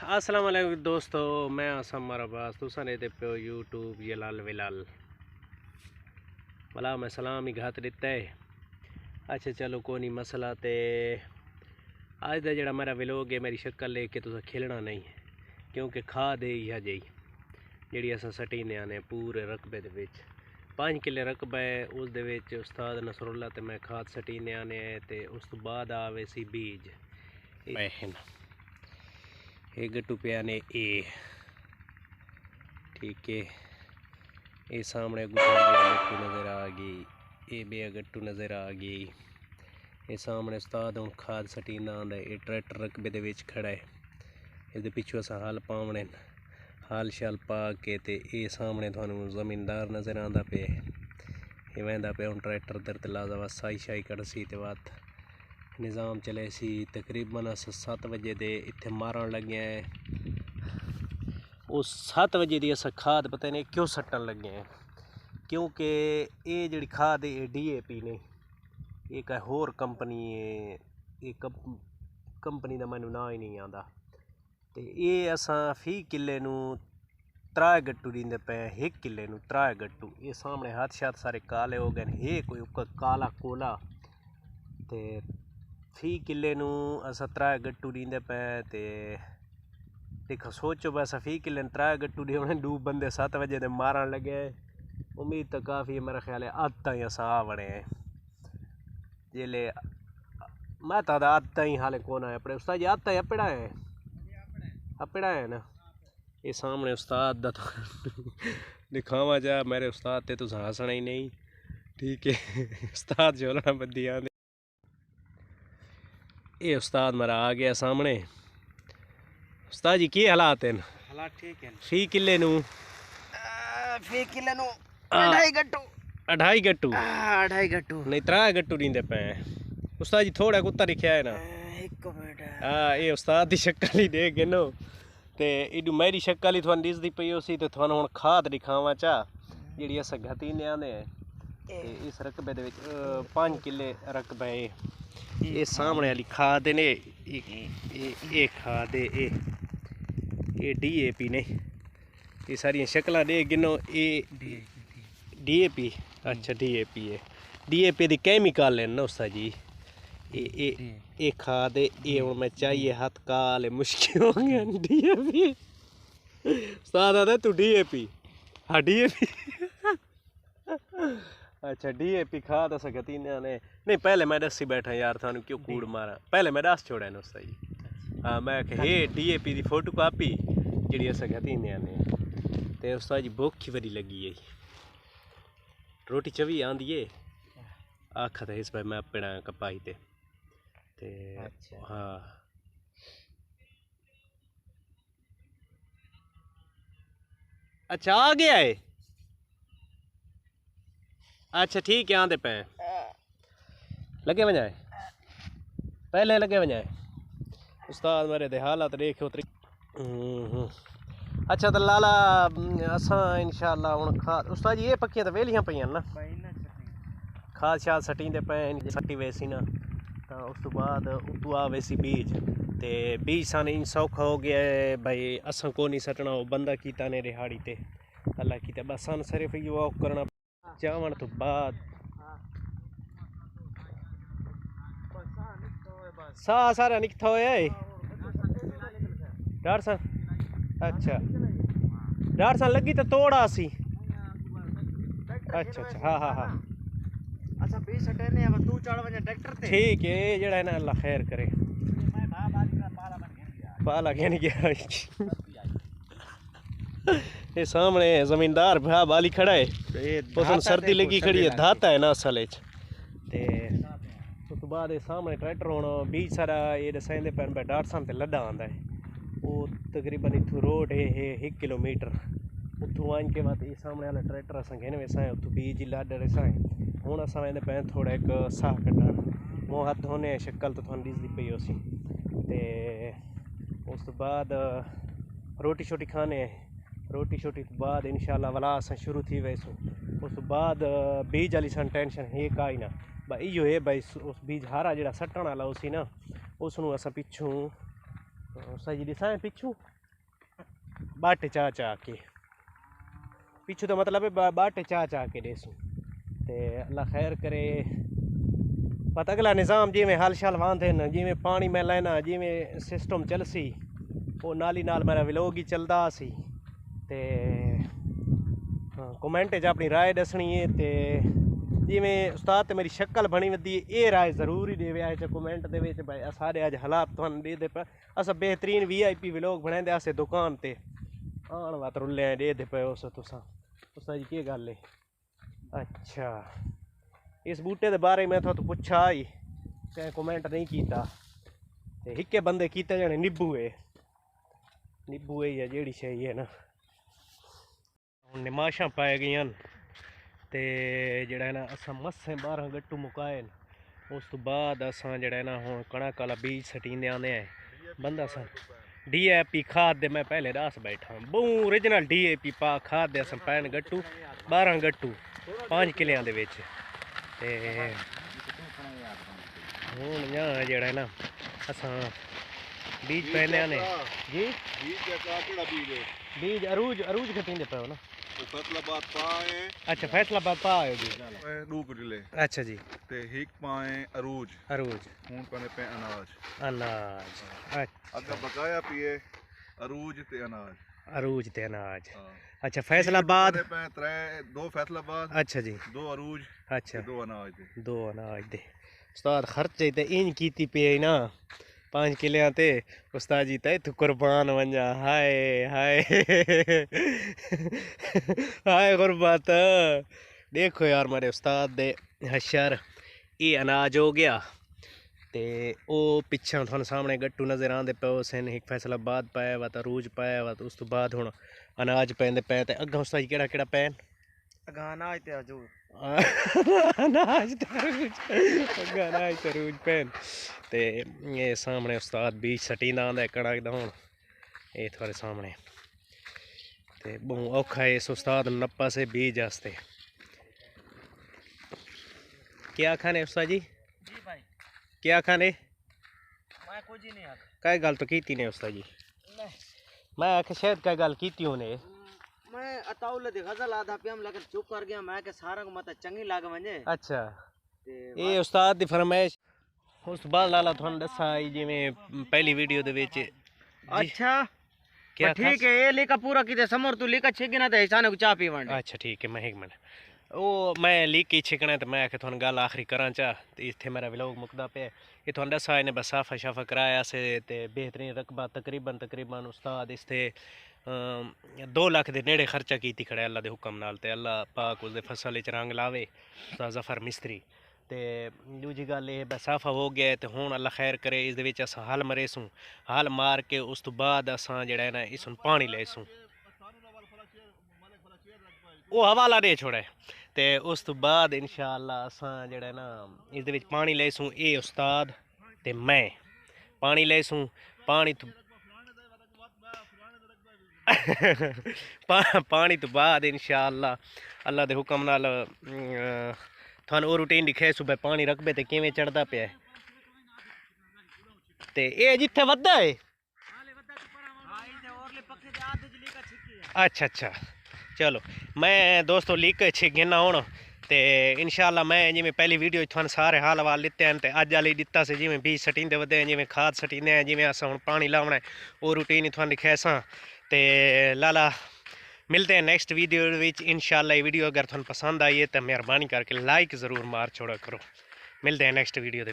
अस्सलाम वालेकुम दोस्तों, मैं आसम मारा बास तुसा ने पे यूट्यूब ये लाल विलाल भला मैं सलाम ही घात दिता है। अच्छा चलो कोई नहीं मसला। ते अज का जड़ा मेरा विलोग है मेरी शक्ल लेके तुसा खेलना नहीं है, क्योंकि खाद है इहा जी जी अस सटीने आने पूरे रकबे दे विच 5 किले रकबा है। उस दे विच उस्ताद नसरुल्ला ते मैं खाद सटीने आने ते उस तो बाद आवे सी बीज ये गट्टू पे ने ए ठीक है। ये सामने गट्टू नज़र आ गई, ये बे गट्टू नज़र आ गई। ये सामने उस्ताद हूँ खाद सटीना आंदा है। ये ट्रैक्टर रकबे दे विच खड़ा है, इसके पिछू अस हल पावने हल शल पा के ते ये सामने थानू ज़मींदार नज़र आंदा पे। ये वहदा पे हूँ ट्रैक्टर दर ते लाजा बस साई शाई कड़सी ते बात निज़ाम चले सी। तकरीबन अस 7 बजे दे इत्थे मारन लगे हैं। उस 7 बजे दी अस खाद पता नहीं क्यों सट्टन लगे हैं, क्योंकि ये जी खाद है DAP ने एक होर कंपनी है। ये कंपनी का मैनू ना ही नहीं आता। तो ये असां फी किले नू 3 गट्टू दींदे पे, 1 किले नू 3 गट्टू। ये सामने हाथ शात सारे काले हो गए, ये कोई उका काला कोला। तो फी किले नू अस 3 गट्टू दींदे पे। ते देखो सोचो बस फी किले 3 गट्टू दी होने 2 बंदे 7 बजे दे मारन लगे। उम्मीद तो काफ़ी है, मेरा ख्याल है आदत ही अस आ बने जेले मैं तो आदत ही हाले कौन है अपने उस्ताद जी आदत है अपड़ा है ना। ये सामने उस्ताद दा दिखावा जा मेरे उस्ताद ते तुस हंसना ही नहीं, ठीक है। उस्ताद जोलना बदिया ये उस्ताद मेरा आ गया सामने। उस्ताद जी की हालात हैं? हालात ठीक है। फी किले नू 2.5 गट्टू 2.5 गट्टू नहीं 3 गट्टू दींदे पे। उस्ताद जी थोड़ा कुत्ता दिखा है ना। हाँ ये उस्ताद की शक्ल ही देख गए नो। ते इडू मेरी शक्ल ही थोड़ी दिसदी पई उसी ते थानू हुण खाद दिखावा चा जी अस घतीने आने ते इस रकबे दे विच 5 किले रकबा है। ये सामने वाली खाद ने ये खाद है ये DAP ने। ये सारियां शक्लां दे गिनो ये DAP। अच्छा DAP है, DAP दी केमिकल है ना उस्ताद जी। ये खाद ये हुण मैं चाहिए हाथ काले मुश्किल हो गया। DAP उस्ताद आदा तू DAP हाँ DAP अच्छा DAP खाद अस गतीने ने नहीं। पहले मैं दसी बैठा यार थानू क्यों कूड़ मारा, पहले मैं दस छोड़ा ना उस्ताद जी। हाँ मैं हे DAP दी फोटो कापी जी अस गतीने ने। ते उस्ताद जी भुख ही बड़ी लगी है, रोटी चवी आंदी है आख तो इस भाई मैं अपना कपाई ते अच्छा। हाँ अच्छा आ गया है। अच्छा ठीक है आंदे पे लगे वजाए पहले लगे वजाए उस्ताद मेरे दे हालात देखे उतरी। अच्छा तो लाला असा इंशाल्लाह हुण खाद उस्ताद जी ये पक्कियां तो वेलियां पईयां ना खाद शाद सटींदे पे सट्टी वैसी ना। तो उस तो बाद उतू आ वैसी बीज ते बीज सन इन सौखा हो गया है भाई असा को नहीं सटना वो बंदा कीता ने रिहाड़ी ते अल्लाह कीता बस सन सिर्फ ये करना चावण तो बाद सा सारा निकथा होया है डार सन। अच्छा डार सन लगी तो तोड़ा सी। अच्छा अच्छा हाँ हाँ हाँ अच्छा बीस सटेने अब तू चढ़ वने ट्रैक्टर ते ठीक है जड़ा है ना अल्लाह खैर करे। पाला क्या नहीं गया ये सामने ज़मींदार भा बाली खड़ा है उसने सर्दी लगी खड़ी है धाता है ना असल ते उस बाद सामने ट्रैक्टर होना बीच सारा ये दसेंदे पैन पे डाट सन ते लड्डा आंदा है। वो तकरीबन इत्थू रोड है 1 किलोमीटर उतों आन के बाद ये सामने वाला ट्रैक्टर अस घेने वेसा उतों बीज लाड रेसा हूँ अस वेंदे पे थोड़ा एक साह कड्डन मूँह हाथ धोने शक्ल तो थोड़ी दिसदी पई उसी ते उस तो बाद रोटी शोटी खाने रोटी शोटी तो बाद इंशाल्लाह वाला अस शुरू थी वैसो। उस तो बाद बीज वाली सन टेंशन है काई ना भाई इो है भाई उस बीज हारा जो सट्टन वाला उसी ना उसनू अस पिछू सही दिसा पिछू बाटे चा के पिछू तो मतलब है बाटे चा के देसूँ ते अल्लाह खैर करे। पता अगला निज़ाम जिमें हल शल वांधे न जिमें पानी मैं लैना जिमें सिस्टम चलसी वो नाली नाल मेरा व्लॉग ही चलदा सी ते हाँ कमेंट च अपनी राय दसनी है ते जिमें उस्ताद ते मेरी शक्ल बनी वधी ये राय जरूर ही देवे आए कमेंट दे विच भाई सारे अज हालात तुहानू दे पे अस बेहतरीन VIP व्लॉग बनांदे अस दुकान ते आन वात रुल्ले दे पे उस तुसां उस्ताद जी केह् गल्ल है। अच्छा इस बूटे के बारे में तो पुछा ही कहीं कमेंट नहीं किया ते हिक्के बंदे कीते जाने नींबू है जेड़ी शई है ना हुण निमाशां पाई गईयां ते जेड़ा है ना असां मस्सें 12 गट्टू मुकाए न उस तो बाद असां जेड़ा है ना हुण कणक आला बीज सटींदे आंदे हैं बंदा असां DAP खाद दे मैं पहले दस बैठा बहु ओरिजिनल DAP पा खाद दे असां पैन गट्टू 12 गट्टू 5 किलियां दे विच ते हुण यहाँ जेड़ा है ना असां बीज पैने आने जी बीज अरूज खटींदे पे हो ना फैसलाबाद पाए। अच्छा फैसलाबाद पा आयो जी दो किले अच्छा जी ते हिक पाए अरूज हूं पने पे अनाज अच्छा अगर बकाया पिए अरूज ते अनाज हाँ। अच्छा फैसलाबाद पे त्रै दो फैसलाबाद अच्छा जी दो अरूज अच्छा दो अनाज दे उस्ताद खर्चे ते इंज कीती पे ना 5 किलियां ते उस्ताद जी ते तू कुर्बान वंजा हाय हाय हाय गुरबत देखो यार मेरे उस्ताद दे हशर ये अनाज हो गया ते ओ पिछा थोड़े सामने गट्टू नज़र आंदे पे सन एक फैसलाबाद पाया वा तो अरूज पाया वा तो उस तो बाद हुण अनाज पैंदे पे ते अग्गा उस्ताद जी केड़ा पैन अगा अनाज ते अजूर अनाज ते अरूज पैन ते ये सामने उस्ताद बीज सटींदा आंदा कणक दा हुण ये थोड़े सामने ते बहु औखा है इस उस्ताद नप्पा से बीज आस्ते क्या खाने उस्ताद जी भाई क्या खाने मैं कुछ ही नहीं आख कई गल तो कीती ने उस्ताद जी मैं आख शायद कई गल कीती होने मैं अताउल दी गजल आधा पियम लेकिन चुप कर गया मैं के सारा को मत चंगी लाग वंजे अच्छा ते ये उस्ताद दी फरमाइश उस तो बाद लाला थोड़ा दसा जिमें पहली वीडियो दे विच अच्छा क्या ठीक है ये लेका पूरा कीते समर तू लेका छिगना ते हिसाने को चा पीवण अच्छा ठीक है मैं एक मिनट वो मैं लीक की छिकना तो मैं आखे थोड़ा गल आखिरी करा चा तो इतने मेरा व्लॉग मुकदा पे ये थोड़ा दसा इन्हें बस साफा शाफा कराया से ते बेहतरीन रकबा तकरीबन उस्ताद इसते 2 लाख के नेड़े खर्चा की खड़े अल्लाह के हुक्म नाल ते अल्लाह पाक उसके फसल च रंग लावे उस्ताद जफर मिस्त्री ते दूजी गल ये साफा हो गया तो हुण अल्लाह खैर करे इस दे विच अस हल मरेसूँ हल मार के उस तो बाद असां जेड़ा है ना इसनूं पानी लेसूँ वो हवाला दे छोड़े ते उस तो बाद इंशाअल्लाह असां जेड़ा है ना इस दे विच पानी लेसूँ ये उस्ताद ते मैं पानी लेसूँ पानी तो पानी तो बाद इंशाअल्लाह अल्लाह दे हुक्म नाल थानू वो रूटीन दिखे सुबह पानी रखबे ते किवें चढ़दा पिया ते ये जिथे वद्दा है अच्छा अच्छा चलो मैं दोस्तों लीक छिक गिना हूँ तो इंशाअल्लाह मैं जिमें पहली वीडियो थोड़ा सारे हाल वाल लिते हैं तो अज वाली दिता से जिमें बीज सटींदे वधे जिमें खाद सटींदे हैं जिमें अस हुण पानी लाउणा है वो रूटीन ही थोड़ा दिखाया सा ते लाला मिलते हैं नेक्स्ट वीडियो विच इंशाअल्लाह। ये वीडियो अगर थोड़ा पसंद आई है तो मेहरबानी करके लाइक ज़रूर मार छोड़ा करो। मिलते हैं नेक्स्ट वीडियो।